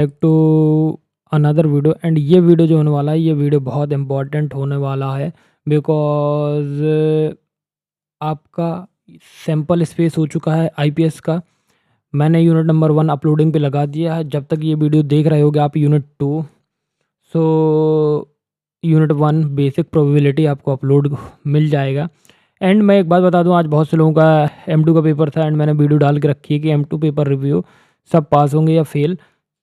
To another video and ये video जो होने वाला है, ये वीडियो बहुत इम्पोर्टेंट होने वाला है बिकॉज आपका सैम्पल स्पेस हो चुका है आईपीएस का। मैंने यूनिट नंबर 1 अपलोडिंग पे लगा दिया है। जब तक ये वीडियो देख रहे होगे आप unit 2, so unit 1 basic probability आपको अपलोड मिल जाएगा। एंड मैं एक बात बता दूं, आज बहुत से लोगों का M2 का पेपर था एंड मैंने वीडियो डाल के रखी है कि M2 पेपर रिव्यू सब पास होंगे या फेल,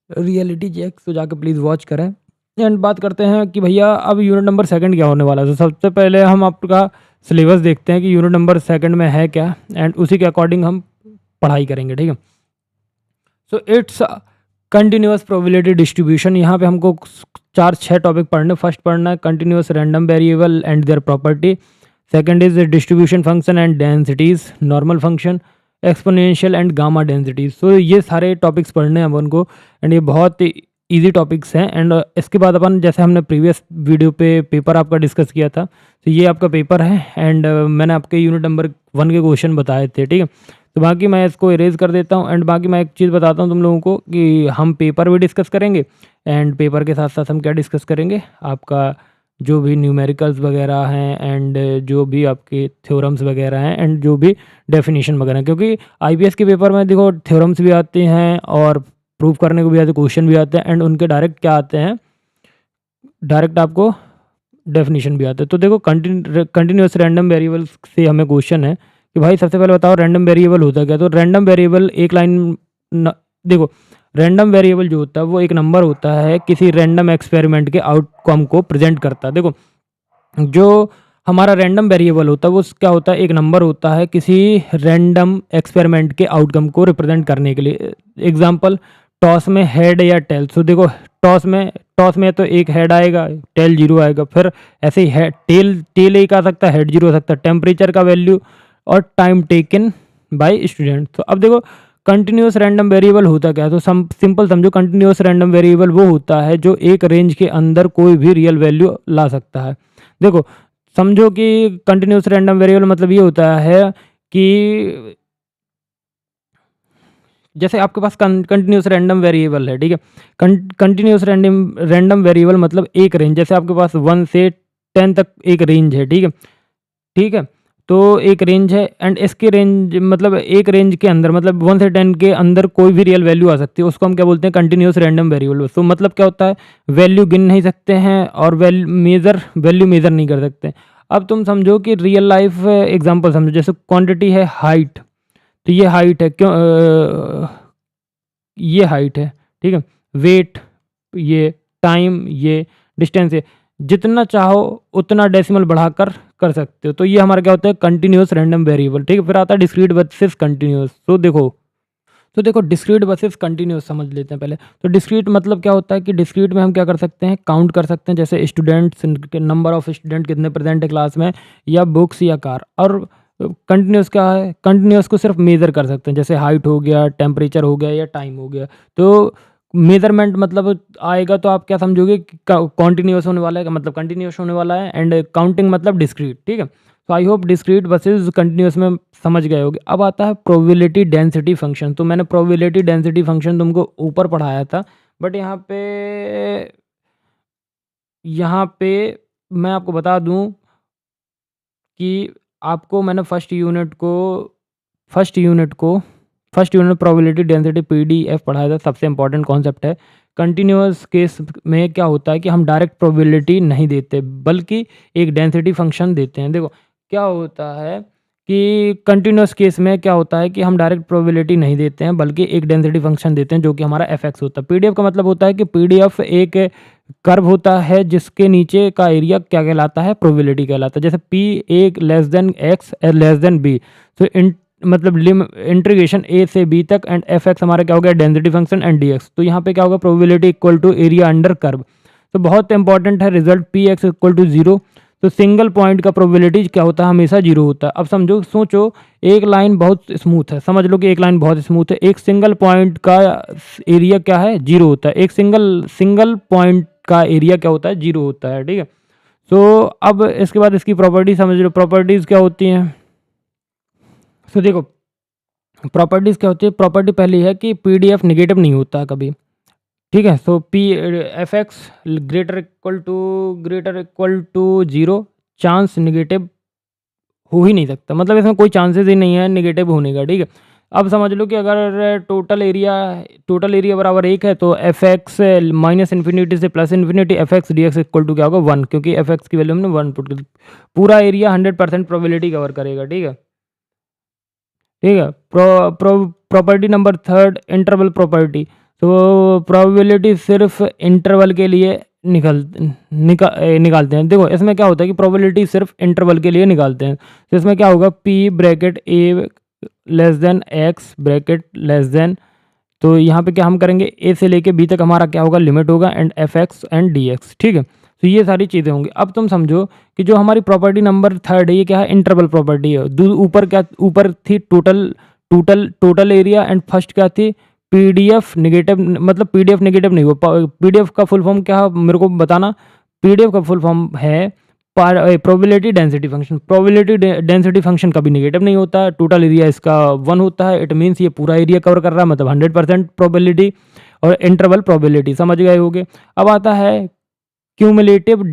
रियलिटी चेक, तो जाकर प्लीज़ वॉच करें। एंड बात करते हैं कि भैया अब यूनिट नंबर 2 क्या होने वाला है। तो सबसे पहले हम आपका सिलेबस देखते हैं कि यूनिट नंबर 2 में है क्या एंड उसी के अकॉर्डिंग हम पढ़ाई करेंगे, ठीक है। So it's continuous probability distribution. यहाँ पे हमको 4-6 टॉपिक पढ़ने। फर्स्ट पढ़ना है continuous random variable and their property. Second is distribution function and densities, normal function, exponential and gamma densities. So ये सारे टॉपिक्स पढ़ने हैं अपन को एंड ये बहुत इजी टॉपिक्स हैं। एंड इसके बाद अपन, जैसे हमने प्रीवियस वीडियो पे पेपर आपका डिस्कस किया था, तो ये आपका पेपर है एंड मैंने आपके यूनिट नंबर 1 के क्वेश्चन बताए थे, ठीक है। तो बाकी मैं इसको इरेज कर देता हूँ एंड बाकी मैं एक चीज़ बताता हूँ तुम लोगों को कि हम पेपर भी डिस्कस करेंगे एंड पेपर के साथ साथ हम क्या डिस्कस करेंगे, आपका जो भी न्यूमेरिकल्स वगैरह हैं एंड जो भी आपके थ्योरम्स वगैरह हैं एंड जो भी डेफिनेशन वगैरह, क्योंकि आईपीएस के पेपर में देखो थ्योरम्स भी आते हैं और प्रूव करने को भी आते, क्वेश्चन भी आते हैं एंड उनके डायरेक्ट क्या आते हैं, डायरेक्ट आपको डेफिनेशन भी आते हैं। तो देखो कंटिन्यूअस रैंडम वेरिएबल्स से हमें क्वेश्चन है कि भाई सबसे पहले बताओ रैंडम वेरिएबल होता क्या। तो रैंडम वेरिएबल एक लाइन देखो, रैंडम वेरिएबल जो होता है वो एक नंबर होता है, किसी रैंडम एक्सपेरिमेंट के आउटकम को प्रेजेंट करता है। देखो जो हमारा रैंडम वेरिएबल होता है वो क्या होता है, एक नंबर होता है किसी रैंडम एक्सपेरिमेंट के आउटकम को रिप्रेजेंट करने के लिए। एग्जांपल, टॉस में हेड या टेल। सो देखो टॉस में तो एक हेड आएगा, टेल 0 आएगा। फिर ऐसे ही है टेल एक आ सकता है, हेड 0 हो सकता है। टेम्परेचर का वैल्यू और टाइम टेकन बाय स्टूडेंट। तो अब देखो कंटिन्यूस रैंडम वेरिएबल होता क्या है, तो सिंपल समझो, कंटिन्यूस रैंडम वेरिएबल वो होता है जो एक रेंज के अंदर कोई भी रियल वैल्यू ला सकता है। देखो समझो कि कंटिन्यूस रैंडम वेरिएबल मतलब ये होता है कि जैसे आपके पास कंटिन्यूस रैंडम वेरिएबल है, ठीक है। कंटिन्यूस रैंडम वेरिएबल मतलब एक रेंज, जैसे आपके पास 1 से 10 तक एक रेंज है, ठीक है, ठीक है। तो एक रेंज है एंड इसके रेंज मतलब एक रेंज के अंदर, मतलब 1 से 10 के अंदर कोई भी रियल वैल्यू आ सकती है, उसको हम क्या बोलते हैं, कंटिन्यूस रैंडम वेरिएबल। तो मतलब क्या होता है, वैल्यू गिन नहीं सकते हैं और वैल्यू मेजर नहीं कर सकते। अब तुम समझो कि रियल लाइफ एग्जांपल समझो, जैसे क्वांटिटी है हाइट, तो ये हाइट है, क्यों ये हाइट है, ठीक है। वेट ये, टाइम ये, डिस्टेंस ये, जितना चाहो उतना डेसिमल बढ़ाकर कर सकते हो। तो ये हमारा क्या होता है, कंटिन्यूस रैंडम वेरिएबल, ठीक है। फिर आता है डिस्क्रीट वर्सेस कंटिन्यूस। तो देखो डिस्क्रीट वर्सेस कंटिन्यूस समझ लेते हैं पहले। तो डिस्क्रीट मतलब क्या होता है कि डिस्क्रीट में हम क्या कर सकते हैं, काउंट कर सकते हैं, जैसे स्टूडेंट्स, नंबर ऑफ स्टूडेंट कितने प्रेजेंट है क्लास में, या बुक्स या कार। और कंटिन्यूस क्या है, कंटिन्यूस को सिर्फ मेज़र कर सकते हैं, जैसे हाइट हो गया, टेम्परेचर हो गया या टाइम हो गया। तो मेजरमेंट मतलब आएगा तो आप क्या समझोगे, कॉन्टिन्यूस होने वाला है, मतलब कंटिन्यूस होने वाला है। एंड काउंटिंग मतलब डिस्क्रीट, ठीक है। तो I hope discrete versus continuous में समझ गए होगे। अब आता है प्रोबेबिलिटी डेंसिटी फंक्शन। तो मैंने प्रोबेबिलिटी डेंसिटी फंक्शन तुमको ऊपर पढ़ाया था, बट यहाँ पे मैं आपको बता दूं कि आपको मैंने first unit probability density PDF पढ़ाया था। सबसे इंपॉर्टेंट कॉन्सेप्ट है। कंटिन्यूअस केस में क्या होता है कि हम डायरेक्ट प्रोबेबिलिटी नहीं देते बल्कि एक डेंसिटी फंक्शन देते हैं। देखो क्या होता है कि कंटिन्यूअस केस में क्या होता है कि हम डायरेक्ट प्रोबेबिलिटी नहीं देते हैं बल्कि एक डेंसिटी फंक्शन देते हैं जो कि हमारा एफ एक्स होता है। पीडीएफ का मतलब होता है कि पीडीएफ एक कर्व होता है जिसके नीचे का एरिया क्या कहलाता है, प्रोबेबिलिटी कहलाता है। जैसे पी एक less than x less than B, तो मतलब इंटीग्रेशन ए से बी तक एंड एफ एक्स हमारा क्या हो गया, density function and D X. तो यहाँ पे क्या होगा, probability equal to area under curve. तो बहुत इंपॉर्टेंट है result, P X equal to 0। तो सिंगल पॉइंट का प्रोबेबिलिटी क्या होता है, हमेशा 0 होता है। अब सोचो एक लाइन बहुत स्मूथ है, समझ लो कि एक लाइन बहुत स्मूथ है, एक सिंगल पॉइंट का एरिया क्या है, 0 होता है। एक सिंगल पॉइंट का एरिया क्या होता है, 0 होता है, ठीक है। तो अब इसके बाद इसकी प्रॉपर्टी समझ लो, प्रॉपर्टीज़ क्या होती हैं। तो देखो प्रॉपर्टीज़ क्या होती है, प्रॉपर्टी पहली है कि पीडीएफ नेगेटिव नहीं होता कभी, ठीक है। So P F X greater equal to 0, chance negative हो ही नहीं सकता, मतलब इसमें कोई चांसेस ही नहीं है नेगेटिव होने का। ठीक है। अब समझ लो कि अगर टोटल एरिया बराबर 1 है तो एफ एक्स माइनस इन्फिनिटी से plus infinity F X D X equal to क्या होगा 1, क्योंकि एफ एक्स की वैल्यू हमने 1 पुट कर, पूरा एरिया 100% प्रोबेबिलिटी कवर करेगा। ठीक है। ठीक है। Property number third, interval property. तो प्रोबेबिलिटी सिर्फ इंटरवल के लिए निकालते हैं। देखो इसमें क्या होता है कि प्रोबेबिलिटी सिर्फ इंटरवल के लिए निकालते हैं। तो इसमें क्या होगा, P bracket A less than X bracket less than, तो यहाँ पे क्या हम करेंगे, ए से लेके बी तक हमारा क्या होगा, लिमिट होगा and F x and D X. ठीक है। तो ये सारी चीज़ें होंगी। अब तुम समझो कि जो हमारी प्रॉपर्टी नंबर थर्ड है ये क्या है, इंटरवल प्रॉपर्टी है। ऊपर थी टोटल एरिया एंड फर्स्ट क्या थी, पीडीएफ नेगेटिव, मतलब पीडीएफ नेगेटिव नहीं, वो पीडीएफ का फुल फॉर्म क्या है मेरे को बताना। पीडीएफ का फुल फॉर्म है probability density function. Probability density function कभी नेगेटिव नहीं होता है। टोटल एरिया इसका 1 होता है, इट मीन्स ये पूरा एरिया कवर कर रहा है, मतलब 100% प्रोबेबिलिटी और इंटरवल प्रोबेबिलिटी, समझ गए होगे। अब आता है क्यूमुलेटिव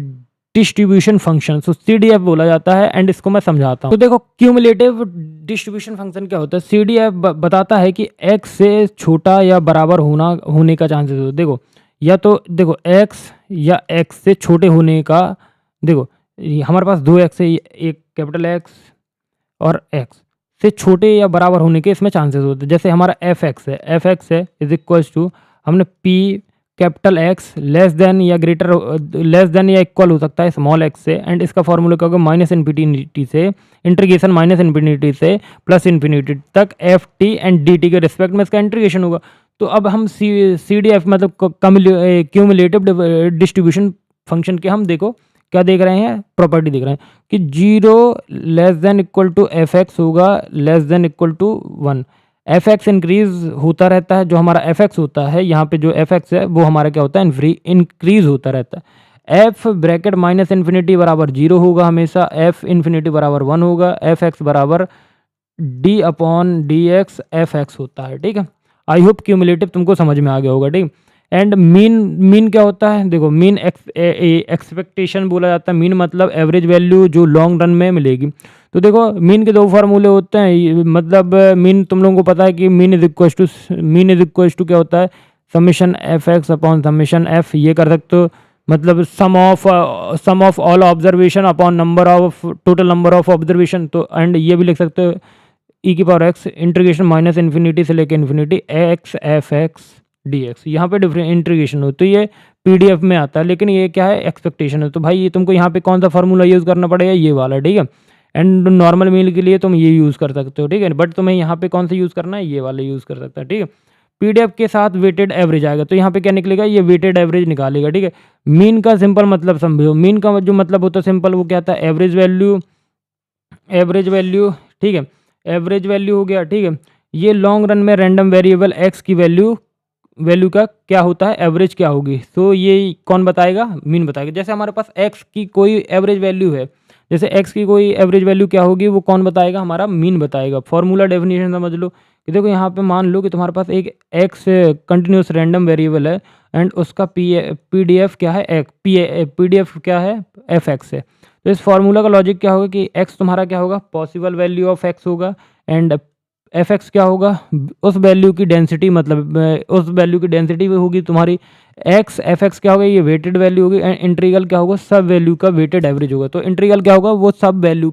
डिस्ट्रीब्यूशन फंक्शन, तो सीडीएफ बोला जाता है एंड इसको मैं समझाता हूँ। तो देखो क्यूमुलेटिव डिस्ट्रीब्यूशन फंक्शन क्या होता है, सीडीएफ बताता है कि एक्स से छोटा या बराबर होने का चांसेस हो। देखो या तो देखो एक्स या एक्स से छोटे होने का, देखो हमारे पास 2 एक्स है, एक कैपिटल एक्स और एक्स से छोटे या बराबर होने के इसमें चांसेस होते हैं। जैसे हमारा एफ एक्स है इज इक्वल्स टू, हमने P capital x less then या इक्वल हो सकता है स्मॉल एक्स से, एंड इसका फॉर्मूला क्या होगा, माइनस इन्फिनिटी से इंटीग्रेशन माइनस इन्फिनिटी से प्लस इन्फिनिटी तक F T and D T के रिस्पेक्ट में इसका इंटीग्रेशन होगा। तो अब हम सी डी एफ मतलब क्यूमुलेटिव डिस्ट्रीब्यूशन फंक्शन के हम देखो क्या देख रहे हैं, प्रॉपर्टी देख रहे हैं कि 0 less than equal to F X होगा less than equal to 1। F X increase होता रहता है, जो हमारा एफ एक्स होता है यहाँ पे जो एफ एक्स है वो हमारा क्या होता है, इंक्रीज होता रहता है। एफ ब्रैकेट माइनस इन्फिनिटी बराबर 0 होगा हमेशा, एफ इन्फिनिटी बराबर 1 होगा, एफ एक्स बराबर D upon D x F x होता है। ठीक है। आई होप क्यूमुलेटिव तुमको समझ में आ गया होगा। ठीक। एंड मीन क्या होता है, देखो मीन एक्सपेक्टेशन बोला जाता है। मीन मतलब एवरेज वैल्यू जो लॉन्ग रन में मिलेगी। तो देखो मीन के 2 फार्मूले होते हैं, मतलब मीन तुम लोगों को पता है कि मीन इज इक्वल टू क्या होता है, summation F X upon summation F, ये कर सकते हो, मतलब sum of all observation upon total number of observation. तो एंड ये भी लिख सकते हो ई की power X integration minus infinity से लेकर infinity X F X D X, यहाँ पे डिफरेंट इंटीग्रेशन हो, तो ये पीडीएफ में आता है, लेकिन ये क्या है, एक्सपेक्टेशन है। तो भाई ये तुमको यहाँ पे कौन सा फार्मूला यूज़ करना पड़ेगा, ये वाला। ठीक है। एंड नॉर्मल मील के लिए तुम ये यूज़ कर सकते हो। ठीक है। बट तुम्हें यहाँ पे कौन सा यूज़ करना है, ये वाला यूज़ कर सकता है। ठीक है। पीडीएफ के साथ वेटेड एवरेज आएगा, तो यहाँ पे क्या निकलेगा, ये वेटेड एवरेज निकालेगा। ठीक है। मीन का सिंपल मतलब समझो, मीन का जो मतलब होता है सिंपल, वो क्या था, एवरेज वैल्यू। ठीक है। एवरेज वैल्यू हो गया। ठीक है। ये लॉन्ग रन में रैंडम वेरिएबल एक्स की वैल्यू का क्या होता है, एवरेज क्या होगी, तो ये कौन बताएगा, मीन बताएगा। जैसे हमारे पास एक्स की कोई एवरेज वैल्यू है, जैसे एक्स की कोई एवरेज वैल्यू क्या होगी, वो कौन बताएगा, हमारा मीन बताएगा। फॉर्मूला डेफिनेशन समझ लो कि देखो यहाँ पे मान लो कि तुम्हारे पास एक एक्स कंटिन्यूस रैंडम वेरिएबल है एंड उसका पीडीएफ क्या है, पीडीएफ क्या है, एफ एक्स है। तो इस फार्मूला का लॉजिक क्या होगा कि एक्स तुम्हारा क्या होगा, पॉसिबल वैल्यू ऑफ एक्स होगा एंड एफ एक्स क्या होगा, उस वैल्यू की डेंसिटी, मतलब उस वैल्यू की डेंसिटी भी होगी तुम्हारी। एक्स एफ एक्स क्या होगा, ये वेटेड वैल्यू होगी एंड इंटीग्रल क्या होगा, सब वैल्यू का वेटेड एवरेज होगा। तो इंटीग्रल क्या होगा, वो सब वैल्यू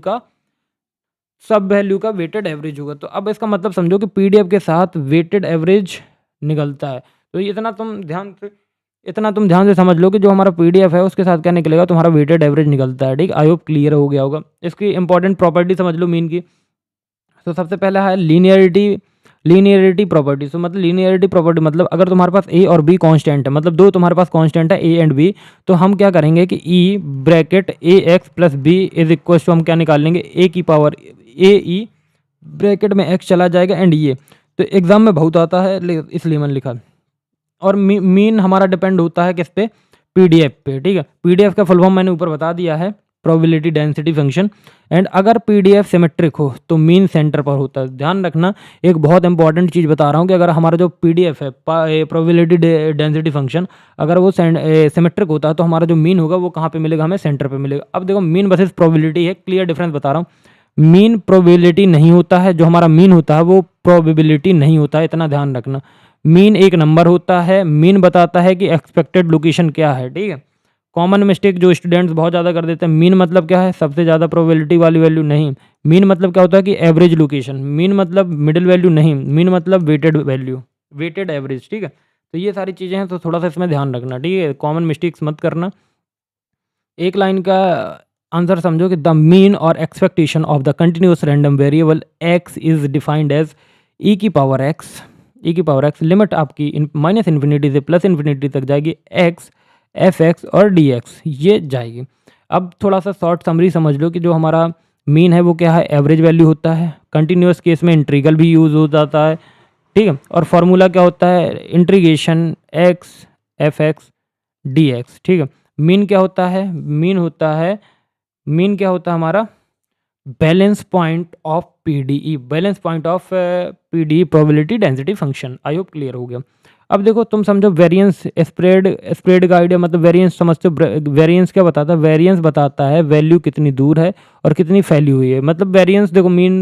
का वेटेड एवरेज होगा। तो अब इसका मतलब समझो कि पीडीएफ के साथ वेटेड एवरेज निकलता है। तो इतना तुम ध्यान से समझ लो कि जो हमारा पीडीएफ है उसके साथ क्या निकलेगा, तुम्हारा वेटेड एवरेज निकलता है। ठीक। आई होप क्लियर हो गया होगा। इसकी इंपॉर्टेंट प्रॉपर्टी समझ लो मीन की। तो सबसे पहला है लीनियरिटी प्रॉपर्टी। तो मतलब लीनियरिटी प्रॉपर्टी मतलब अगर तुम्हारे पास ए और बी कांस्टेंट है, मतलब 2 तुम्हारे पास कांस्टेंट है ए एंड बी, तो हम क्या करेंगे कि E bracket A X plus B is equal to, हम क्या निकाल लेंगे, ए की पावर ए ई ब्रैकेट में एक्स चला जाएगा एंड ये। तो एग्जाम में बहुत आता है इसलिए मैंने लिखा। और मीन हमारा डिपेंड होता है किस पे, पीडीएफ पे। ठीक है। पीडीएफ का फुल फॉर्म मैंने ऊपर बता दिया है। Probability density function. एंड अगर पीडीएफ सिमेट्रिक हो तो मीन सेंटर पर होता है। ध्यान रखना, एक बहुत इंपॉर्टेंट चीज़ बता रहा हूँ कि अगर हमारा जो पीडीएफ है प्रोबेबिलिटी डेंसिटी फंक्शन अगर वो सिमेट्रिक होता है तो हमारा जो मीन होगा वो कहाँ पे मिलेगा, हमें सेंटर पे मिलेगा। अब देखो मीन वर्सेस प्रोबेबिलिटी है, क्लियर डिफरेंस बता रहा हूँ। मीन प्रोबेबिलिटी नहीं होता है, जो हमारा मीन होता है वो प्रोबेबिलिटी नहीं होता है, इतना ध्यान रखना। मीन एक नंबर होता है, मीन बताता है कि एक्सपेक्टेड लोकेशन क्या है, ठीक है। कॉमन मिस्टेक जो स्टूडेंट्स बहुत ज़्यादा कर देते हैं, मीन मतलब क्या है, सबसे ज़्यादा प्रोबेबिलिटी वाली वैल्यू नहीं। मीन मतलब क्या होता है कि एवरेज लोकेशन। मीन मतलब मिडिल वैल्यू नहीं, मीन मतलब वेटेड वैल्यू, वेटेड एवरेज, ठीक है। तो ये सारी चीज़ें हैं, तो थोड़ा सा इसमें ध्यान रखना, ठीक है, कॉमन मिस्टेक्स मत करना। एक लाइन का आंसर समझो कि द मीन और expectation of the continuous random variable X is defined as E की पावर एक्स। ई की पावर एक्स लिमिट आपकी माइनस इन्फिनिटी से प्लस इन्फिनिटी तक जाएगी, एक्स एफ एक्स और डी एक्स ये जाएगी। अब थोड़ा सा शॉर्ट समरी समझ लो कि जो हमारा मीन है वो क्या है, एवरेज वैल्यू होता है। कंटिन्यूस केस में इंटीग्रल भी यूज़ हो जाता है, ठीक है। और फार्मूला क्या होता है, integration X F X D X, ठीक है। मीन क्या होता है, मीन क्या होता है हमारा, balance point of PDE, balance point of PDE probability density function. I hope clear हो गया। अब देखो तुम समझो वेरिएंस स्प्रेड का आइडिया, मतलब वेरिएंस समझते हो। वेरिएंस क्या बताता है, वेरिएंस बताता है वैल्यू कितनी दूर है और कितनी फैली हुई है। मतलब वेरिएंस देखो मीन,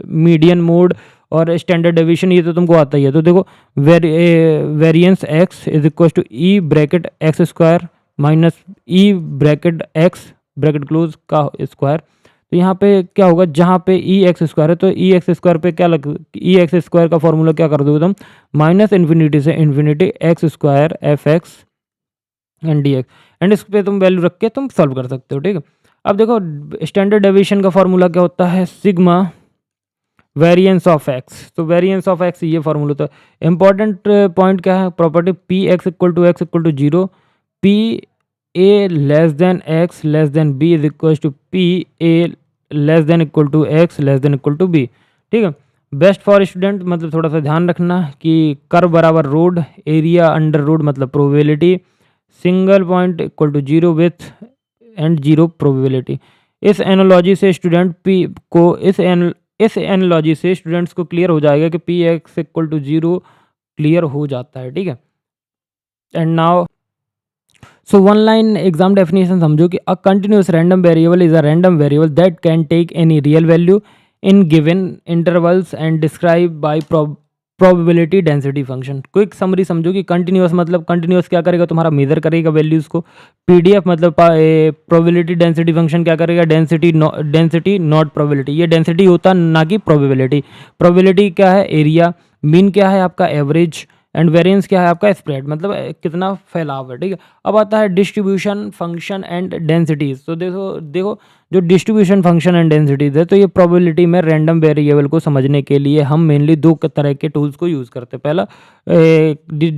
मीडियन, मोड और स्टैंडर्ड डेविएशन ये तो तुमको आता ही है। तो देखो variance X is equal to E bracket X square minus E bracket X bracket close का स्क्वायर। तो यहाँ पे क्या होगा, जहाँ पे ई एक्स स्क्वायर है तो ई एक्स स्क्वायर पे क्या लग, ई एक्स स्क्वायर का फॉर्मूला क्या कर दोगे तुम, माइनस इन्फिनिटी से infinity x square F x and D x. And इस पे तुम वैल्यू रख के तुम सॉल्व कर सकते हो, ठीक है। अब देखो स्टैंडर्ड डेविएशन का फॉर्मूला क्या होता है, सिग्मा वेरिएंस ऑफ एक्स। तो वेरिएंस ऑफ एक्स ये फॉर्मूला होता है। इंपॉर्टेंट पॉइंट क्या है, property P X equal to zero, P A less than x less than B is equal to P A less than equal to x less than equal to B, ठीक है। Best for student मतलब थोड़ा सा ध्यान रखना कि कर बराबर रोड, एरिया अंडर रोड मतलब probability, single point equal to zero with and zero probability. इस एनालॉजी से स्टूडेंट पी को इस एनालॉजी से स्टूडेंट्स को क्लियर हो जाएगा कि P X equal to zero clear हो जाता है, ठीक है। And now so one line exam definition समझो कि a continuous random variable is a random variable that can take any real value in given intervals and describe by probability density function. Quick summary समझो कि continuous मतलब continuous क्या करेगा, तुम्हारा major करेगा values को। पीडीएफ मतलब प्रोबेबिलिटी डेंसिटी फंक्शन क्या करेगा, डेंसिटी नॉट प्रोबेबिलिटी। ये डेंसिटी होता ना कि प्रोबेबिलिटी। प्रोबेबिलिटी क्या है, एरिया। मीन क्या है आपका, एवरेज। एंड वेरिएंस क्या है आपका, स्प्रेड, मतलब कितना फैलाव है, ठीक है। अब आता है डिस्ट्रीब्यूशन फंक्शन एंड डेंसिटीज। तो देखो देखो जो डिस्ट्रीब्यूशन फंक्शन एंड डेंसिटीज है, तो ये प्रोबेबिलिटी में रैंडम वेरिएबल को समझने के लिए हम मेनली दो तरह के टूल्स को यूज़ करते हैं। पहला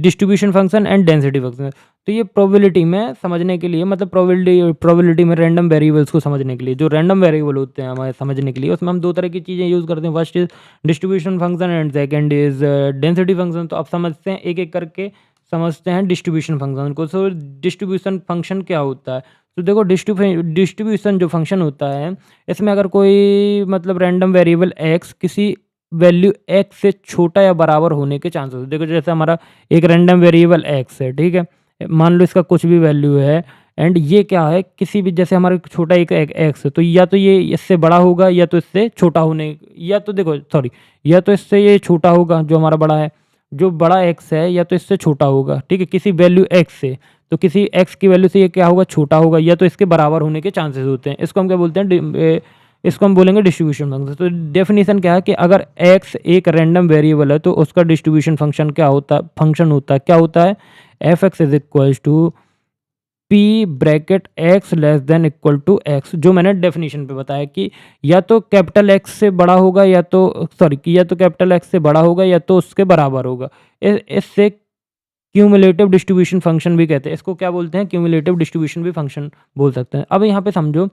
distribution function and density function. तो ये प्रोबेबिलिटी में समझने के लिए, मतलब प्रोबेबिलिटी में रैंडम वेरिएबल्स को समझने के लिए, जो रैंडम वेरिएबल होते हैं हमारे समझने के लिए, उसमें हम दो तरह की चीज़ें यूज़ करते हैं। First is distribution function and second is density function. तो अब समझते हैं एक एक करके, समझते हैं डिस्ट्रीब्यूशन फंक्शन को। सो डिस्ट्रीब्यूशन फंक्शन क्या होता है, तो देखो डिस्ट्रीब्यूशन जो फंक्शन होता है, इसमें अगर कोई मतलब रैंडम वेरिएबल एक्स किसी वैल्यू एक्स से छोटा या बराबर होने के चांसेस, देखो जैसे हमारा एक रैंडम वेरिएबल एक्स है, ठीक है, मान लो इसका कुछ भी वैल्यू है, एंड ये क्या है, किसी भी, जैसे हमारा छोटा एक एक्स है, तो या तो ये इससे बड़ा होगा या तो इससे छोटा होने, या तो देखो सॉरी, या तो इससे ये छोटा होगा जो हमारा बड़ा है, जो बड़ा एक्स है, या तो इससे छोटा होगा, ठीक है, किसी वैल्यू एक्स से। तो किसी एक्स की वैल्यू से ये क्या होगा, छोटा होगा, या तो इसके बराबर होने के चांसेस होते हैं। इसको हम क्या बोलते हैं, इसको हम बोलेंगे डिस्ट्रीब्यूशन फंक्शन। तो डेफिनेशन क्या है कि अगर एक्स एक रैंडम वेरिएबल है तो उसका डिस्ट्रीब्यूशन फंक्शन क्या होता है, क्या होता है, F x is equal to P bracket X less than equal to X, जो मैंने डेफिनेशन पे बताया कि या तो कैपिटल एक्स से बड़ा होगा, या तो सॉरी कि या तो कैपिटल एक्स से बड़ा होगा या तो उसके बराबर होगा। इससे क्यूमुलेटिव डिस्ट्रीब्यूशन फंक्शन भी कहते हैं। इसको क्या बोलते हैं, क्यूमुलेटिव डिस्ट्रीब्यूशन भी फंक्शन बोल सकते हैं। अब यहाँ पे समझो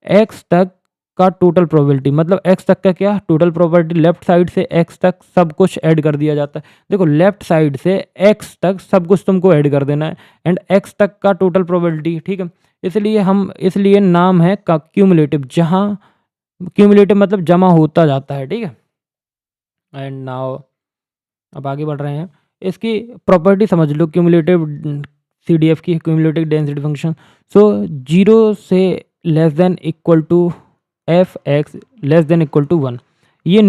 एक्स तक का टोटल प्रोबेबिलिटी, मतलब x तक का क्या टोटल प्रोबेबिलिटी, लेफ्ट साइड से x तक सब कुछ ऐड कर दिया जाता है। देखो लेफ्ट साइड से x तक सब कुछ तुमको ऐड कर देना है एंड x तक का टोटल प्रोबेबिलिटी, ठीक है। इसलिए नाम है का क्यूमुलेटिव, जहाँ क्यूमुलेटिव मतलब जमा होता जाता है, ठीक है। एंड नाउ अब आगे बढ़ रहे हैं, इसकी प्रॉपर्टी समझ लो क्यूमुलेटिव CDF की, क्यूमुलेटिव डेंसिटी फंक्शन। सो 0 से less than equal to fx less than equal to 1, ये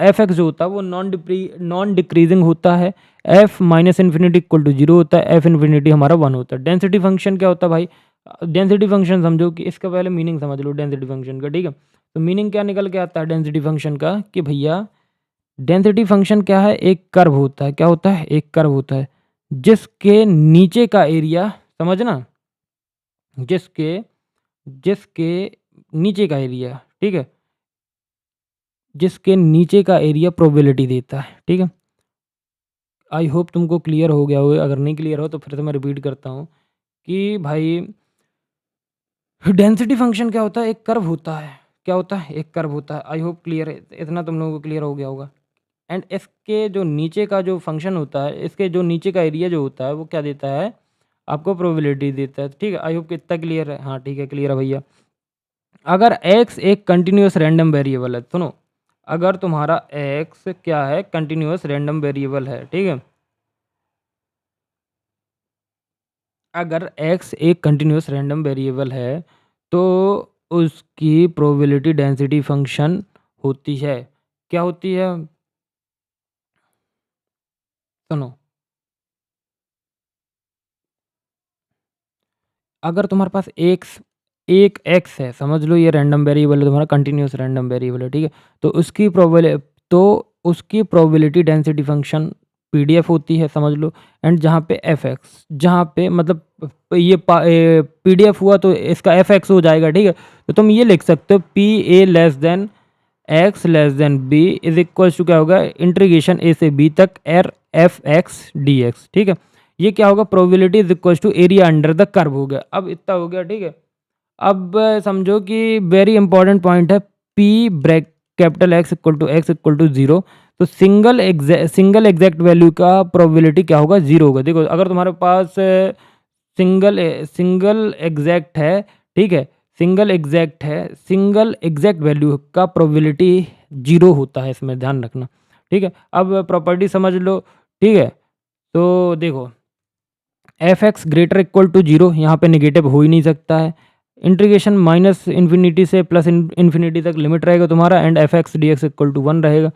fx जो होता है वो नॉन डिक्रीजिंग होता है, f minus infinity equal to 0 होता है, f इन्फिनिटी हमारा 1 होता है। डेंसिटी फंक्शन क्या होता है भाई, डेंसिटी फंक्शन समझो कि इसका पहले मीनिंग समझ लो डेंसिटी फंक्शन का, ठीक है। तो मीनिंग क्या निकल के आता है डेंसिटी फंक्शन का कि भैया डेंसिटी फंक्शन क्या है, एक कर्व होता है, क्या होता है, एक कर्व होता है जिसके नीचे का एरिया, समझना, जिसके जिसके नीचे का एरिया, ठीक है, जिसके नीचे का एरिया प्रोबेबिलिटी देता है, ठीक है। आई होप तुमको क्लियर हो गया होगा, अगर नहीं क्लियर हो तो फिर से मैं रिपीट करता हूँ कि भाई डेंसिटी फंक्शन क्या होता है, एक कर्व होता है, क्या होता है, एक कर्व होता है। आई होप क्लियर है, इतना तुम लोगों को क्लियर हो गया होगा। एंड इसके जो नीचे का जो फंक्शन होता है, इसके जो नीचे का एरिया जो होता है वो क्या देता है, आपको प्रोबेबिलिटी देता है, ठीक है। आई होप कितना क्लियर है, हाँ ठीक है क्लियर है भैया। अगर x एक कंटिन्यूस रैंडम वेरिएबल है, सुनो, अगर तुम्हारा x क्या है, कंटिन्यूस रैंडम वेरिएबल है, ठीक है, अगर x एक कंटिन्यूस रैंडम वेरिएबल है तो उसकी प्रोबेबिलिटी डेंसिटी फंक्शन होती है, क्या होती है, सुनो, अगर तुम्हारे पास एक x है, समझ लो ये रैंडम वेरिएबल है तुम्हारा, कंटिन्यूस रैंडम वेरिएबल है, ठीक है, तो उसकी प्रोबेबिलिटी डेंसिटी फंक्शन PDF होती है, समझ लो। एंड जहाँ पे fx, जहाँ पे मतलब ये PDF हुआ तो इसका fx हो जाएगा, ठीक है। तो तुम ये लिख सकते हो PA less than x less than b is equal to क्या होगा, इंटीग्रेशन a से b तक fx dx, ठीक है। ये क्या होगा, probability is equal to area under the curve हो गया, अब इतना हो गया, ठीक है। अब समझो कि वेरी इंपॉर्टेंट पॉइंट है, P bracket capital x equal to 0, तो सिंगल एग्जैक्ट वैल्यू का प्रोबेबिलिटी क्या होगा, 0 होगा। देखो अगर तुम्हारे पास सिंगल एग्जैक्ट है, ठीक है, सिंगल एग्जैक्ट वैल्यू का प्रोबेबिलिटी 0 होता है, इसमें ध्यान रखना, ठीक है। अब प्रॉपर्टी समझ लो, ठीक है। तो देखो fx ग्रेटर इक्वल टू 0, यहाँ पे निगेटिव हो ही नहीं सकता है, इंटीग्रेशन माइनस इन्फिनिटी से प्लस इन्फिनिटी तक लिमिट रहेगा तुम्हारा, and fx dx equal to 1 रहेगा।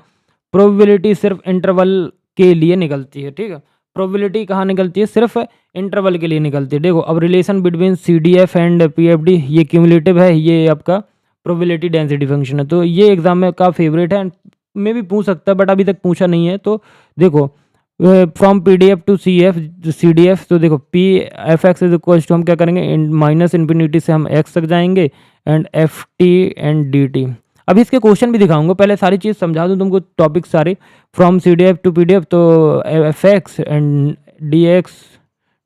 प्रोबेबिलिटी सिर्फ इंटरवल के लिए निकलती है, ठीक है, प्रोबेबिलिटी कहाँ निकलती है, सिर्फ इंटरवल के लिए निकलती है। देखो अब relation between CDF and PFD, ये क्यूमुलेटिव है, ये आपका प्रोबेबिलिटी डेंसिटी फंक्शन है, तो ये एग्जाम में का फेवरेट है, में भी पूछ सकता है बट अभी तक पूछा नहीं है। तो देखो फ्रॉम PDF टू CDF, तो देखो fx इज इक्वल टू, हम क्या करेंगे, माइनस इन्फिनिटी से हम x तक जाएंगे एंड ft एंड dt। अभी इसके क्वेश्चन भी दिखाऊंगा, पहले सारी चीज़ समझा दूं तुमको, टॉपिक सारे फ्रॉम CDF टू PDF, तो fx and dx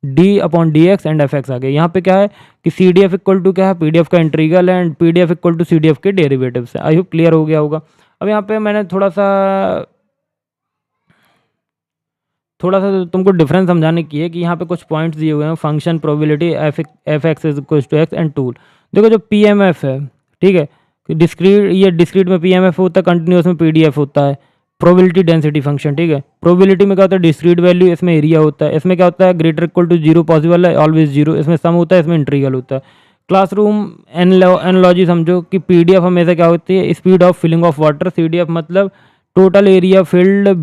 d upon dx and fx आ गए। यहाँ पे क्या है कि CDF इक्वल टू क्या है, PDF का integral and PDF equal to CDF के डेरिवेटिव से। आई होप क्लियर हो गया होगा। अब यहाँ पे मैंने थोड़ा सा तुमको डिफरेंस समझाने की है कि यहाँ पे कुछ पॉइंट्स दिए हुए हैं, function probability fx is equal to x and tool. देखो जो PMF है, ठीक है, डिस्क्रीट में PMF होता है, कंटिन्यूस में PDF होता है, प्रोबेबिलिटी डेंसिटी फंक्शन, ठीक है। प्रोबेबिलिटी में क्या होता है, डिस्क्रीट वैल्यू, इसमें एरिया होता है, इसमें क्या होता है, ग्रेटर इक्वल टू 0 पॉसिबल है, ऑलवेज 0, इसमें सम होता है, इसमें इंटीग्रल होता है। क्लासरूम एनालॉजी समझो कि PDF हमेशा क्या होती है, speed of filling of water, CDF मतलब total area filled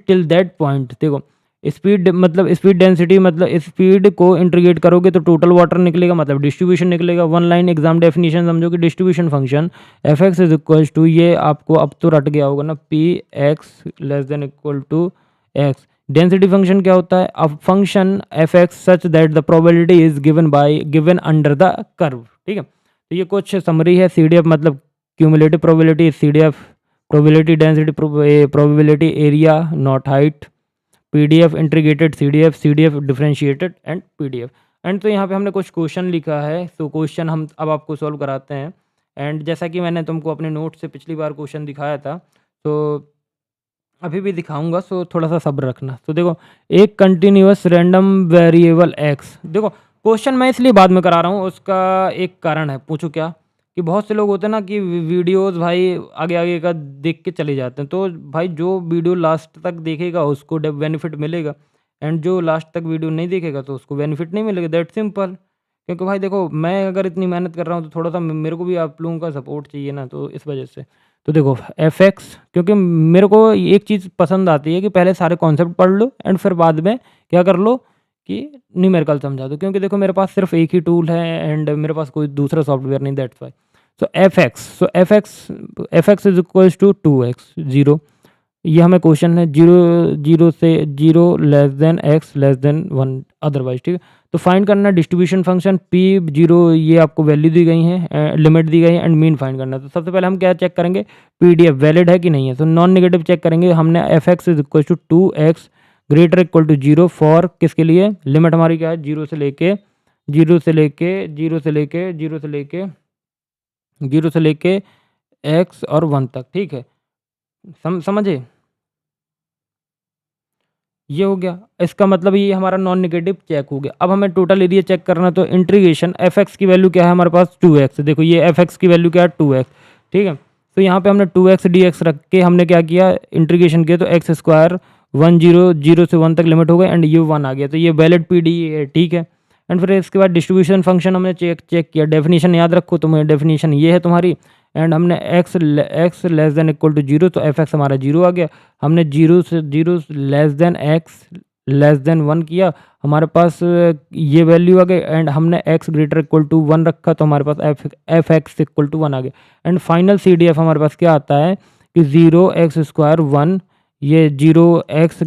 till that point. देखो स्पीड मतलब स्पीड डेंसिटी, मतलब स्पीड को इंटीग्रेट करोगे तो टोटल वाटर निकलेगा, मतलब डिस्ट्रीब्यूशन निकलेगा। वन लाइन एग्जाम डेफिनेशन समझो कि distribution function fx is equal to, ये आपको अब तो रट गया होगा ना, px less than equal to x। Density function क्या होता है, अब function fx such that the probability is given under the curve, ठीक है। तो ये कुछ समरी है। CDF मतलब cumulative probability, CDF probability density, probability area not height, PDF integrated CDF differentiated and PDF and. तो यहाँ पे हमने कुछ क्वेश्चन लिखा है, तो क्वेश्चन हम अब आपको सॉल्व कराते हैं। एंड जैसा कि मैंने तुमको अपने नोट से पिछली बार क्वेश्चन दिखाया था, तो अभी भी दिखाऊंगा, सो थोड़ा सा सब्र रखना। तो देखो, एक कंटिन्यूअस रैंडम वेरिएबल एक्स, देखो क्वेश्चन मैं इसलिए बाद में करा रहा हूँ, उसका एक कारण है, पूछो क्या। कि बहुत से लोग होते हैं ना कि वीडियोस भाई आगे आगे का देख के चले जाते हैं, तो भाई जो वीडियो लास्ट तक देखेगा उसको बेनिफिट मिलेगा, एंड जो लास्ट तक वीडियो नहीं देखेगा तो उसको बेनिफिट नहीं मिलेगा, दैट सिंपल। क्योंकि भाई देखो, मैं अगर इतनी मेहनत कर रहा हूँ तो थोड़ा सा मेरे को भी आप लोगों का सपोर्ट चाहिए ना, तो इस वजह से। तो देखो एफ एक्स, क्योंकि मेरे को एक चीज़ पसंद आती है कि पहले सारे कॉन्सेप्ट पढ़ लो एंड फिर बाद में क्या कर लो कि न्यूमेरिकल समझा दो, क्योंकि देखो मेरे पास सिर्फ एक ही टूल है एंड मेरे पास कोई दूसरा सॉफ्टवेयर नहीं, that's why. So f x is equals to 2x 0, ये हमें क्वेश्चन है, जीरो जीरो से zero less than x less than 1 otherwise, ठीक है। तो फाइंड करना डिस्ट्रीब्यूशन फंक्शन पी जीरो, ये आपको वैल्यू दी गई है, लिमिट दी गई है, एंड मीन फाइंड करना है। तो सबसे पहले हम क्या चेक करेंगे, पीडीएफ वैलिड है कि नहीं है। तो नॉन नेगेटिव चेक करेंगे, हमने f x is equal to 2x greater equal to 0 for किसके लिए, लिमिट हमारी क्या है, जीरो से लेके जीरो से लेके जीरो से लेके जीरो से लेके जीरो से लेके एक्स और 1 तक, ठीक है। समझे, ये हो गया, इसका मतलब ये हमारा नॉन नेगेटिव चेक हो गया। अब हमें टोटल एरिया चेक करना, तो इंटीग्रेशन एफ एक्स की वैल्यू क्या है हमारे पास 2x, देखो ये एफ एक्स की वैल्यू क्या है 2x, ठीक है। तो यहाँ पे हमने 2x dx रख के हमने क्या किया, इंटीग्रेशन किया, तो एक्स स्क्वायर 1 0 0 से 1 तक लिमिट हो गई एंड ये 1 आ गया, तो ये वैलिड पी डी है, ठीक है। एंड फिर इसके बाद डिस्ट्रीब्यूशन फंक्शन हमने चेक किया, डेफिनेशन याद रखो, तो डेफिनेशन ये है तुम्हारी, एंड हमने x less than equal to 0, तो एफ एक्स हमारा 0 आ गया। हमने जीरो से zero less than x less than 1 किया, हमारे पास ये वैल्यू आ गई, एंड हमने एक्स ग्रेटर इक्वल टू 1 रखा, तो हमारे पास एफ एक्स इक्वल टू 1 आ गया। And final C D F हमारे पास क्या आता है कि 0x² 1, ये 0x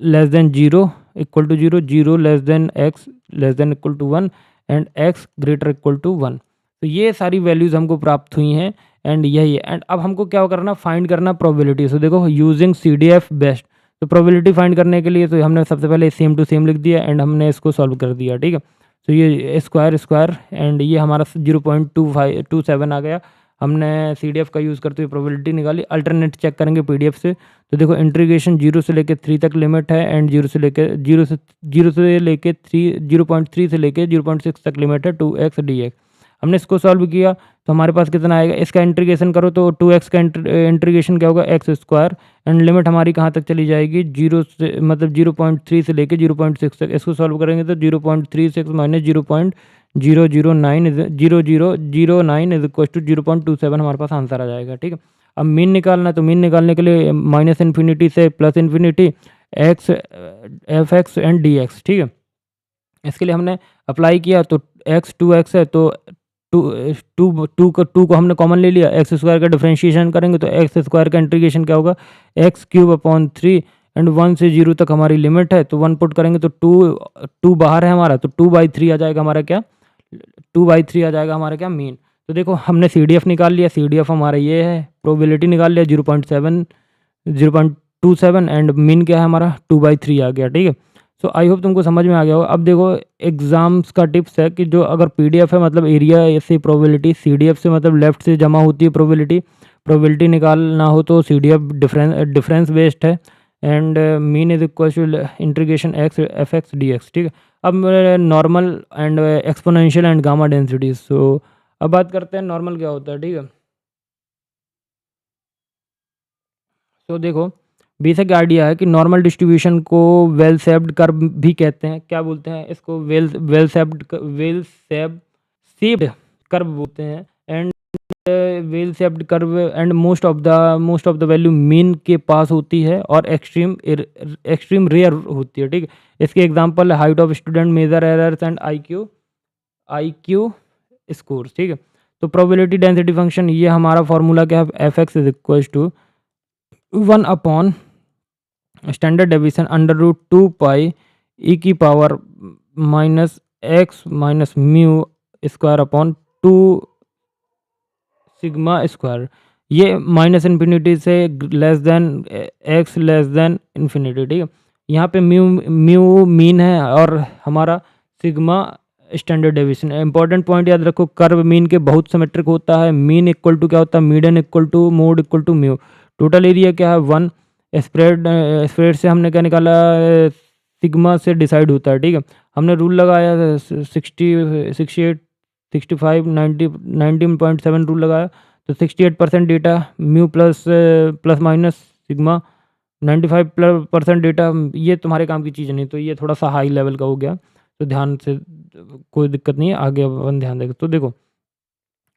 less than 0 equal to 0, 0 less than x less than equal to 1, and x greater equal to 1। तो ये सारी वैल्यूज़ हमको प्राप्त हुई हैं, एंड यही है। एंड अब हमको क्या करना, फाइंड करना प्रोबेबिलिटी। सो देखो, using C D F based, तो प्रोबेबिलिटी फाइंड करने के लिए तो हमने सबसे पहले सेम टू सेम लिख दिया एंड हमने इसको सॉल्व कर दिया, ठीक है। तो ये स्क्वायर स्क्वायर एंड ये हमारा 0.27 आ गया। हमने सी डी एफ का यूज़ करते हुए प्रोबेबिलिटी निकाली। अल्टरनेट चेक करेंगे पी डी एफ से, तो देखो इंटीग्रेशन 0 से लेकर 3 तक लिमिट है, एंड 0 से लेकर 3 0.3 से लेकर 0.6 तक लिमिट है 2x dx। हमने इसको सॉल्व किया तो हमारे पास कितना आएगा, इसका इंटीग्रेशन करो तो 2x का इंटीग्रेशन क्या होगा, एक्स स्क्वायर, एंड लिमिट हमारी कहाँ तक चली जाएगी, 0 से मतलब 0.3 से लेके 0.6 तक। इसको सॉल्व करेंगे तो 0.36 माइनस 0.009 इज इक्वल टू 0.27 हमारे पास आंसर आ जाएगा, ठीक है। अब मीन निकालना, तो मीन निकालने के लिए माइनस इन्फिनिटी से plus infinity X F x and D X, ठीक है। इसके लिए हमने अप्लाई किया, तो एक्स 2x है, तो टू को हमने कॉमन ले लिया, एक्स स्क्वायर का डिफ्रेंशिएशन करेंगे तो एक्स स्क्वायर का इंटीग्रेशन क्या होगा, x³ एंड 1 से 0 तक हमारी लिमिट है, तो 1 पुट करेंगे तो 2 बाहर है हमारा, तो 2/3 आ जाएगा हमारा क्या, 2/3 आ जाएगा हमारा क्या, मीन। तो देखो हमने सी डी एफ निकाल लिया, सी डी एफ हमारा ये है, प्रोबेबिलिटी निकाल लिया 0.27 एंड मीन क्या है हमारा 2/3 आ गया, ठीक है। सो आई होप तुमको समझ में आ गया होगा। अब देखो एग्जाम्स का टिप्स है कि जो अगर पीडीएफ है मतलब एरिया से प्रोबेबिलिटी, सीडीएफ से मतलब लेफ्ट से जमा होती है प्रोबेबिलिटी निकालना हो तो सीडीएफ डिफरेंस बेस्ड है, and mean is equal to integration X F X D X, ठीक है। अब normal and exponential and gamma densities. So अब बात करते हैं नॉर्मल क्या होता है, ठीक है। तो देखो बेसिक आइडिया है कि नॉर्मल डिस्ट्रीब्यूशन को वेल शेप्ड कर्व भी कहते हैं, क्या बोलते हैं इसको, वेल शेप्ड कर्व बोलते हैं, and well shaped curve and most of the value mean के पास होती है और एक्सट्रीम रेयर होती है, ठीक है। इसके एग्जांपल है height of student, measure errors and I Q scores, ठीक है। तो प्रोबेबिलिटी डेंसिटी फंक्शन, ये हमारा फॉर्मूला क्या है, F x is equal to 1 upon standard deviation √2 pi e की power minus x minus mu square upon 2 sigma square. ये minus infinity से less than x less than infinity, ठीक है। यहाँ पे म्यू मीन है और हमारा sigma standard deviation. Important point याद रखो, कर्व मीन के बहुत सिमेट्रिक होता है। मीन इक्वल टू क्या होता है, median equal to mode equal to mu. Total area क्या है 1, स्प्रेड स्प्रेड से हमने क्या निकाला, सिग्मा से डिसाइड होता है, ठीक है। हमने रूल लगाया 68 65 90 19.7 रूल लगाया, तो 68% data mu plus plus minus sigma, 95% data. ये तुम्हारे काम की चीज़ नहीं, तो ये थोड़ा सा हाई लेवल का हो गया, तो ध्यान से, कोई दिक्कत नहीं है, आगे अपन ध्यान देंगे। तो देखो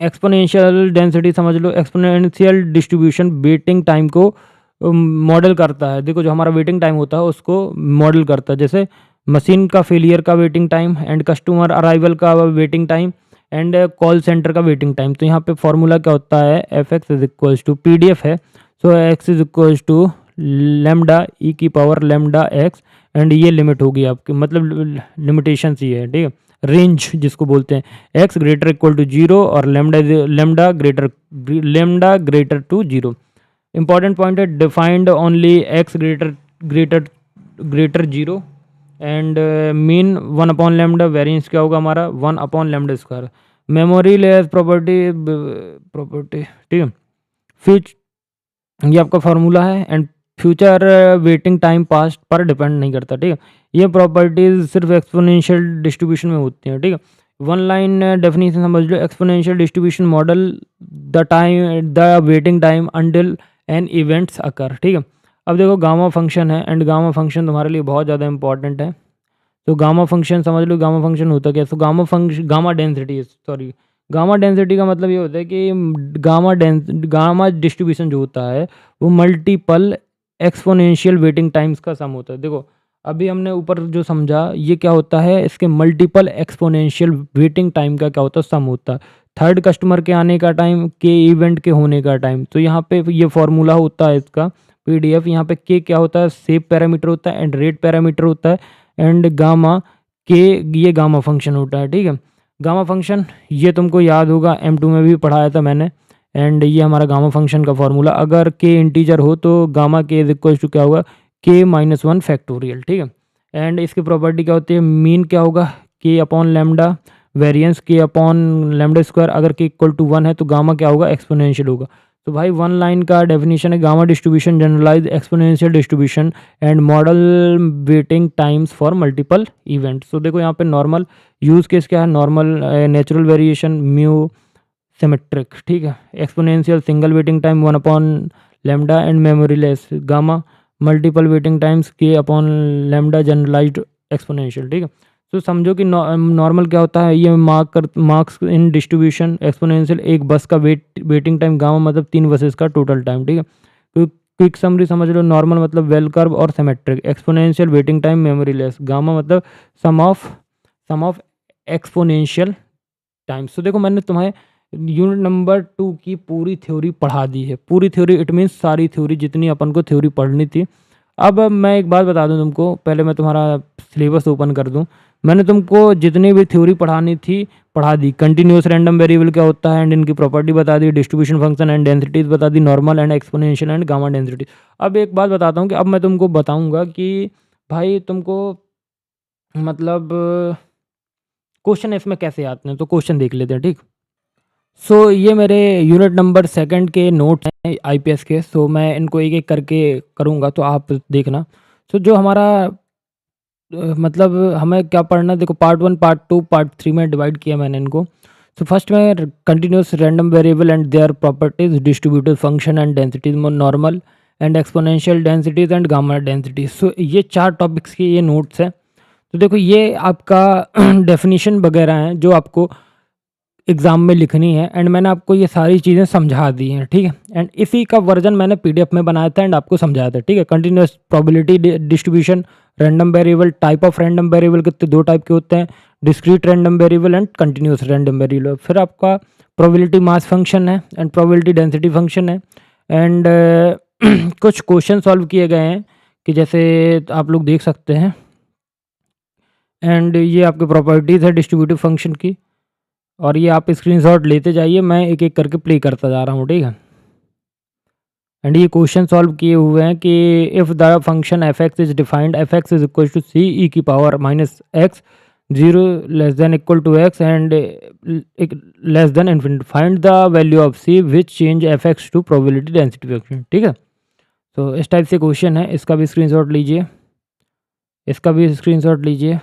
एक्सपोनेंशियल डेंसिटी समझ लो, एक्सपोनेंशियल डिस्ट्रीब्यूशन वेटिंग टाइम को मॉडल करता है। देखो जो हमारा वेटिंग टाइम होता है उसको मॉडल करता है, जैसे मशीन का फेलियर का waiting time and customer arrival का waiting time and call centre का वेटिंग टाइम। तो यहाँ पे फॉर्मूला क्या होता है, F x is equals to PDF है, so X is equals to lambda E की पावर लेमडा एक्स, एंड ये लिमिट होगी आपकी, मतलब लिमिटेशन ही है, ठीक है, रेंज जिसको बोलते हैं, एक्स ग्रेटर इक्वल टू 0 और lambda greater to 0। Important point है, defined only X greater 0 and mean 1 upon lambda, variance क्या होगा हमारा 1 upon lambda square. Memory less property, ठीक है, फिर ये आपका फार्मूला है, and future waiting time past पर डिपेंड नहीं करता, ठीक है। ये प्रॉपर्टीज सिर्फ एक्सपोनेंशियल डिस्ट्रीब्यूशन में होती हैं, ठीक है। वन लाइन डेफिनेशन समझ लो, exponential distribution model the waiting time until an events occur, ठीक है। अब देखो गामा फंक्शन है, एंड गामा फंक्शन तुम्हारे लिए बहुत ज़्यादा इंपॉर्टेंट है। तो गामा फंक्शन समझ लो, गामा फंक्शन होता क्या है, तो gamma density, sorry, gamma density का मतलब ये होता है कि गामा डिस्ट्रीब्यूशन जो होता है वो मल्टीपल एक्सपोनेंशियल वेटिंग टाइम्स का सम होता है। देखो अभी हमने ऊपर जो समझा ये क्या होता है, इसके मल्टीपल एक्सपोनेंशियल वेटिंग टाइम का क्या होता है, सम होता है। थर्ड कस्टमर के आने का टाइम, के इवेंट के होने का टाइम। तो यहाँ पे ये फॉर्मूला होता है इसका PDF, यहाँ पे के क्या होता है, शेप पैरामीटर होता है, एंड रेट पैरामीटर होता है, एंड गामा के ये गामा फंक्शन होता है, ठीक है। गामा फंक्शन ये तुमको याद होगा, M2 में भी पढ़ाया था मैंने, एंड ये हमारा गामा फंक्शन का फॉर्मूला, अगर के इंटीजर हो तो गामा के इज इक्वल टू क्या होगा, K-1 फैक्टोरियल, ठीक है। एंड इसकी प्रॉपर्टी क्या होती है, मीन क्या होगा K upon lambda, variance K upon lambda square, अगर K इक्वल टू 1 है तो गामा क्या होगा, एक्सपोनेंशियल होगा। तो भाई वन लाइन का डेफिनेशन है, gamma distribution generalize exponential distribution and model waiting times for multiple event. तो देखो यहाँ पे नॉर्मल यूज केस क्या है, normal natural variation mu symmetric, ठीक है, exponential single waiting time 1 upon lambda and memoryless gamma, multiple waiting times k upon lambda generalized exponential, ठीक है। तो समझो कि नॉर्मल क्या होता है, ये मार्क्स इन डिस्ट्रीब्यूशन एक्सपोनेंशियल एक बस का वेटिंग टाइम, गामा मतलब 3 बसेस का टोटल टाइम, ठीक है। तो क्विक समरी समझ लो, नॉर्मल मतलब वेल कर्व और symmetric, exponential waiting time memory less, gamma मतलब सम ऑफ एक्सपोनेंशियल टाइम्स। तो देखो मैंने तुम्हें यूनिट नंबर 2 की पूरी थ्योरी पढ़ा दी है, पूरी थ्योरी इट मीन्स सारी थ्योरी जितनी अपन को थ्योरी पढ़नी थी। अब मैं एक बात बता दूं तुमको, पहले मैं तुम्हारा सिलेबस ओपन कर दूं। मैंने तुमको जितनी भी थ्योरी पढ़ानी थी पढ़ा दी। कंटिन्यूस रैंडम वेरिएबल क्या होता है एंड इनकी प्रॉपर्टी बता दी, डिस्ट्रीब्यूशन फंक्शन एंड डेंसिटीज बता दी, normal and exponential and gamma density. अब एक बात बताता हूँ कि अब मैं तुमको बताऊँगा कि भाई तुमको मतलब क्वेश्चन इसमें कैसे आते हैं, तो क्वेश्चन देख लेते हैं, ठीक। सो ये मेरे यूनिट नंबर 2 के नोट हैं IPS के। सो मैं इनको एक एक करके करूँगा, तो आप देखना। सो जो हमारा मतलब हमें क्या पढ़ना है, देखो पार्ट 1 पार्ट 2 पार्ट 3 में डिवाइड किया मैंने इनको। सो फर्स्ट में continuous random variable and their properties, distributive function and densities, normal and exponential densities and gamma densities. So ये 4 टॉपिक्स के ये नोट्स हैं। तो देखो ये आपका डेफिनेशन वगैरह हैं जो आपको एग्ज़ाम में लिखनी है, एंड मैंने आपको ये सारी चीज़ें समझा दी हैं, ठीक है। एंड इसी का वर्जन मैंने PDF में बनाया था एंड आपको समझाया था, ठीक है। Continuous probability distribution, random variable, type of random variable कितने 2 टाइप के होते हैं, discrete random variable and continuous random variable. फिर आपका प्रोबेबिलिटी मास फंक्शन है एंड प्रोबेबिलिटी डेंसिटी फंक्शन है, एंड कुछ क्वेश्चन सॉल्व किए गए हैं कि जैसे आप लोग देख सकते हैं। एंड ये आपके प्रॉपर्टीज़ है डिस्ट्रीब्यूटिव फंक्शन की, और ये आप स्क्रीनशॉट लेते जाइए, मैं एक एक करके प्ले करता जा रहा हूँ, ठीक है। एंड ये क्वेश्चन सॉल्व किए हुए हैं कि if the function F x is defined, F x is equal to C E की power minus X, 0 less than equal to x and less than infinity, find the value of c which change F X to probability density function. ठीक है, तो इस type से question है, इसका भी screenshot लीजिए, इसका भी स्क्रीनशॉट लीजिए।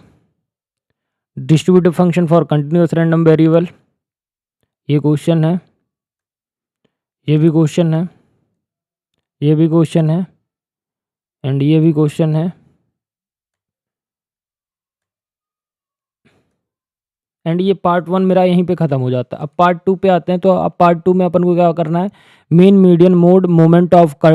Distributive function for continuous random variable, ये क्वेश्चन है, ये भी क्वेश्चन है, ये भी क्वेश्चन है एंड ये भी क्वेश्चन है एंड ये पार्ट 1 मेरा यहीं पे ख़त्म हो जाता है। अब पार्ट 2 पे आते हैं, तो अब पार्ट 2 में अपन को क्या करना है, mean median mode moment of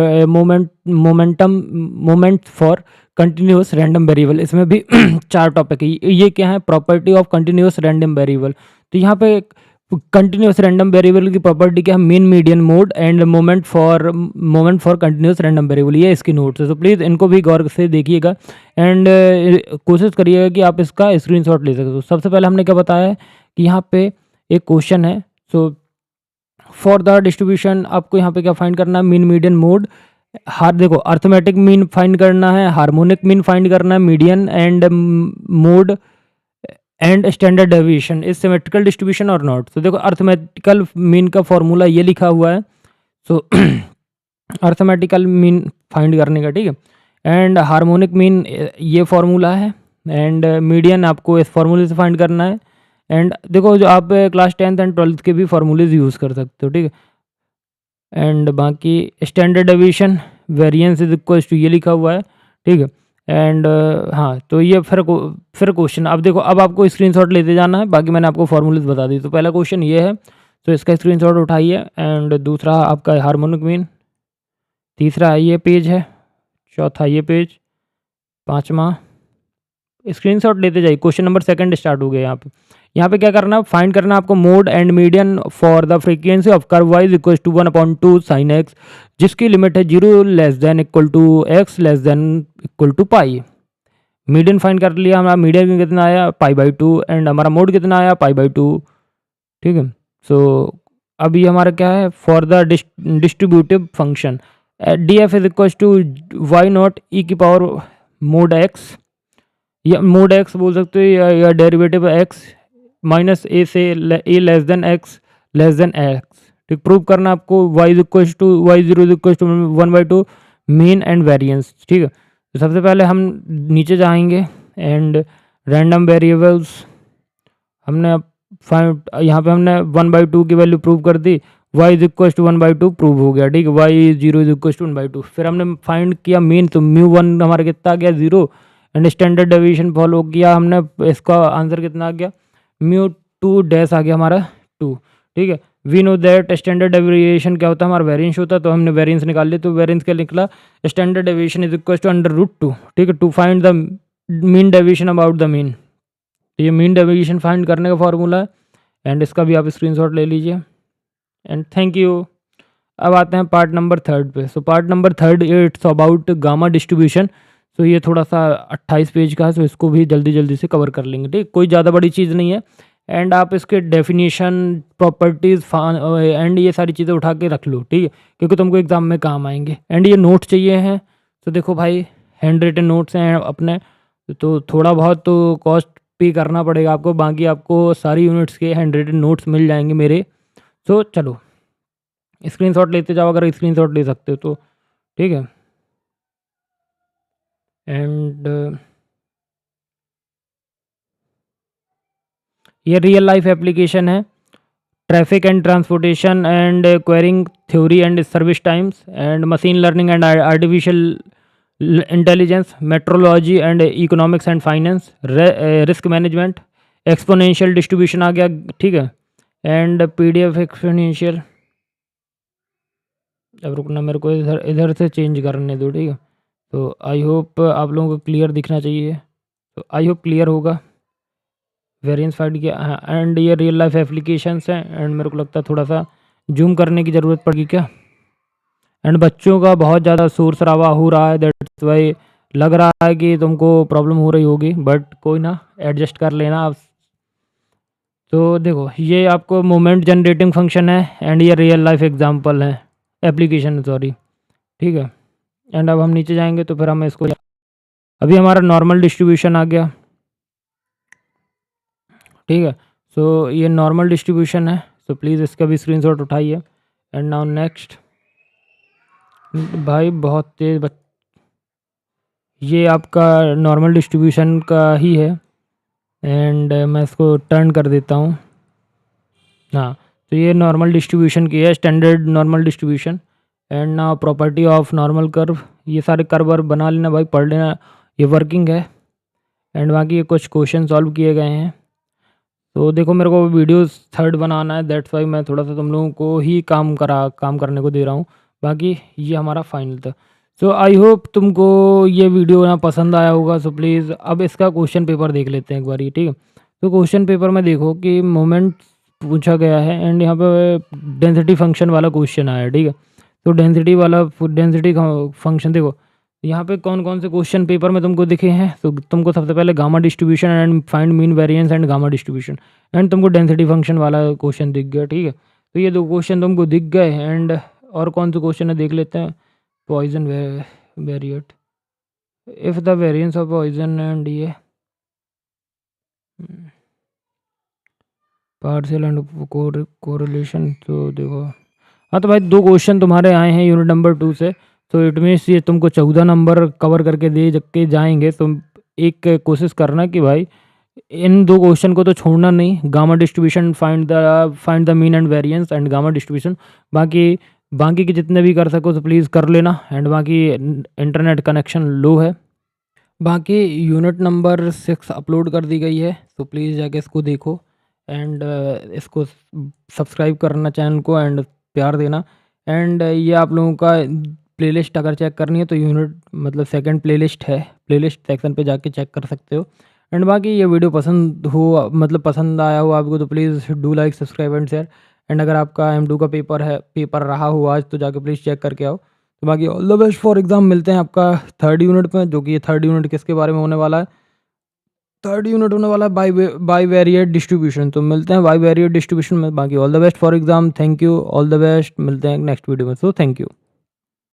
moment for continuous random variable, इसमें भी 4 टॉपिक है। ये क्या है, property of continuous random variable. तो यहाँ पे कंटिन्यूस रैंडम वेरिएबल की प्रॉपर्टी क्या है, mean median mode end moment for continuous random variable, ये इसकी नोट्स है। तो प्लीज़ इनको भी गौर से देखिएगा एंड कोशिश करिएगा कि आप इसका स्क्रीनशॉट ले सकते हो। सबसे पहले हमने क्या बताया है कि यहाँ पे एक क्वेश्चन है, सो फॉर द डिस्ट्रीब्यूशन आपको यहाँ पे क्या फाइंड करना है, मीन मीडियन मोड, देखो अर्थमेटिक मीन फाइंड करना है, हार्मोनिक मीन फाइंड करना है, median and mode and standard deviation is symmetrical distribution और नॉट। तो देखो अर्थमेटिकल मीन का फॉर्मूला ये लिखा हुआ है, सो अर्थमेटिकल मीन फाइंड करने का, ठीक है, एंड हार्मोनिक मीन ये फॉर्मूला है एंड मीडियन आपको इस फॉर्मूले से फाइंड करना है। एंड देखो जो आप क्लास 10th एंड 12th के भी फॉर्मूलेज यूज़ कर सकते हो, ठीक है। एंड बाकी standard deviation variance is equal to ये लिखा हुआ है, ठीक है। एंड हाँ, तो ये फिर क्वेश्चन, अब देखो अब आपको स्क्रीनशॉट लेते जाना है, बाकी मैंने आपको फॉर्मूलेज बता दी। तो पहला क्वेश्चन ये है, तो इसका स्क्रीनशॉट उठाइए एंड दूसरा आपका हार्मोनिक मीन, तीसरा ये पेज है, चौथा ये पेज, पाँचवा स्क्रीनशॉट लेते जाइए। क्वेश्चन नंबर 2 स्टार्ट हो गया यहाँ पे क्या करना, फाइंड करना आपको mode and median for the frequency of curve y is equal to 1/2 sine x, जिसकी लिमिट है 0 less than equal to x less than equal to pi. Median find कर लिया, हमारा मीडियन कितना आया π/2 एंड हमारा मोड कितना आया π/2, ठीक है। सो अभी हमारा क्या है, for the distributive function D F is equal to Y naught E की पावर मोड एक्स, या मोड एक्स बोल सकते हो, या डेरिवेटिव एक्स माइनस ए से A less than x less than X, ठीक। प्रूव करना आपको Y is equal to Y 0 is equal to 1/2 mean and variance, ठीक है। तो सबसे पहले हम नीचे जाएंगे एंड रैंडम वेरिएबल्स हमने फाइंड, यहाँ पे हमने 1/2 की वैल्यू प्रूव कर दी, y is equal to 1/2 prove हो गया, ठीक है। y 0 इज इक्वल टू 1/2, फिर हमने फाइंड किया मीन, तो μ1 हमारा कितना आ गया 0 एंड स्टैंडर्ड डेविएशन फॉलो किया हमने, इसका आंसर कितना आ गया, μ2 डैश आ गया हमारा 2, ठीक है। We know that standard deviation क्या होता है, हमारा वेरिएंस होता है, तो हमने वेरिएंस निकाल लिया, तो वेरिएंस क्या निकला, standard deviation is equal to √2, ठीक है, to find the mean deviation about the mean. तो ये मीन डेविएशन फाइंड करने का फॉर्मूला है एंड इसका भी आप स्क्रीनशॉट ले लीजिए एंड थैंक यू। अब आते हैं पार्ट नंबर 3 पे। So part number 3 it's about gamma distribution. तो ये थोड़ा सा 28 पेज का है, तो इसको भी जल्दी जल्दी से कवर कर लेंगे, ठीक। कोई ज़्यादा बड़ी चीज़ नहीं है एंड आप इसके डेफिनेशन प्रॉपर्टीज़ एंड ये सारी चीज़ें उठा के रख लो, ठीक है, क्योंकि तुमको एग्ज़ाम में काम आएंगे। एंड ये नोट चाहिए हैं, तो देखो भाई हैंड रिटन नोट्स हैं अपने, तो थोड़ा बहुत तो कॉस्ट पे करना पड़ेगा आपको, बाकी आपको सारी यूनिट्स के हैंड रिटन नोट्स मिल जाएंगे मेरे। तो चलो स्क्रीनशॉट लेते जाओ, अगर स्क्रीनशॉट ले सकते हो तो, ठीक है। एंड ये रियल लाइफ एप्लीकेशन है, traffic and transportation and queuing theory and service times and machine learning and artificial intelligence, metrology and economics and finance, risk management, exponential distribution आ गया, ठीक है। एंड PDF एक्सपोनेंशियल, अब रुकना, मेरे को इधर इधर से चेंज करने दो, ठीक है। तो आई होप आप लोगों को क्लियर दिखना चाहिए, तो आई होप क्लियर होगा। वेरिएंस फाइंड किया, हाँ, एंड ये रियल लाइफ एप्लीकेशंस हैं एंड मेरे को लगता है थोड़ा सा जूम करने की ज़रूरत पड़ेगी क्या। एंड बच्चों का बहुत ज़्यादा शोर शराबा हो रहा है, दैट्स वाई लग रहा है कि तुमको प्रॉब्लम हो रही होगी, बट कोई ना, एडजस्ट कर लेना आप। तो देखो ये आपको मोमेंट जनरेटिंग फंक्शन है एंड ये रियल लाइफ एग्जांपल है, एप्लीकेशन सॉरी, ठीक है। एंड अब हम नीचे जाएंगे तो फिर हम इसको, अभी हमारा नॉर्मल डिस्ट्रीब्यूशन आ गया, ठीक है। सो ये नॉर्मल डिस्ट्रीब्यूशन है, सो प्लीज़ इसका भी स्क्रीनशॉट उठाइए। एंड नाउ नेक्स्ट, भाई बहुत तेज़ ये आपका नॉर्मल डिस्ट्रीब्यूशन का ही है। एंड मैं इसको टर्न कर देता हूँ। हाँ, तो ये नॉर्मल डिस्ट्रीब्यूशन की है, standard normal distribution. And now property of normal curve, ये सारे कर्व वर्व बना लेना भाई, पढ़ लेना, ये वर्किंग है। एंड बाकी ये कुछ क्वेश्चन सॉल्व किए गए हैं। तो देखो मेरे को वीडियोस थर्ड बनाना है, दैट्स वाई मैं थोड़ा सा तुम लोगों को ही काम करने को दे रहा हूँ। बाकी ये हमारा फाइनल था। सो आई होप तुमको ये वीडियो ना पसंद आया होगा। सो प्लीज़ अब इसका क्वेश्चन पेपर देख लेते हैं एक बार, ठीक है। तो क्वेश्चन पेपर में देखो कि मोमेंट पूछा गया है एंड यहाँ पे डेंसिटी फंक्शन वाला क्वेश्चन आया है, ठीक है। तो डेंसिटी फंक्शन देखो यहाँ पे कौन कौन से क्वेश्चन पेपर में तुमको दिखे हैं। तो तुमको सबसे पहले gamma distribution and find mean variance and gamma distribution, and तुमको डेंसिटी फंक्शन वाला क्वेश्चन दिख गया, ठीक है। तो ये दो क्वेश्चन तुमको दिख गए। एंड और कौन से क्वेश्चन है देख लेते हैं। Poisson variate, if the variance of Poisson and ये पार्शियल एंड कोरिलेशन। तो देखो हाँ, तो भाई दो क्वेश्चन तुम्हारे आए हैं यूनिट नंबर 2 से। तो इट मीन्स ये तुमको 14 नंबर कवर करके दे के जाएंगे। तुम एक कोशिश करना कि भाई इन दो क्वेश्चन को तो छोड़ना नहीं, gamma distribution, find the mean and variance and gamma distribution. बाकी के जितने भी कर सको तो प्लीज़ कर लेना। एंड बाकी इंटरनेट कनेक्शन लो है। बाकी यूनिट नंबर 6 अपलोड कर दी गई है, तो प्लीज़ जाके इसको देखो। एंड इसको सब्सक्राइब करना चैनल को एंड प्यार देना। एंड ये आप लोगों का प्लेलिस्ट अगर चेक करनी है तो यूनिट मतलब सेकंड प्लेलिस्ट है, प्लेलिस्ट सेक्शन पे जाके चेक कर सकते हो। एंड बाकी ये वीडियो पसंद हो मतलब पसंद आया हो आपको तो please do like subscribe and share. And अगर आपका M2 का पेपर रहा हो आज तो जाके प्लीज़ चेक करके आओ। तो बाकी all the best for exam. मिलते हैं आपका थर्ड यूनिट में, जो कि ये थर्ड यूनिट किसके बारे में होने वाला है। थर्ड यूनिट होने वाला है बाई वेरिएट डिस्ट्रीब्यूशन। तो मिलते हैं बाई वेरिएट डिस्ट्रीब्यूशन में। बाकी all the best for exam. Thank you, all the best. मिलते हैं नेक्स्ट वीडियो में। So thank you.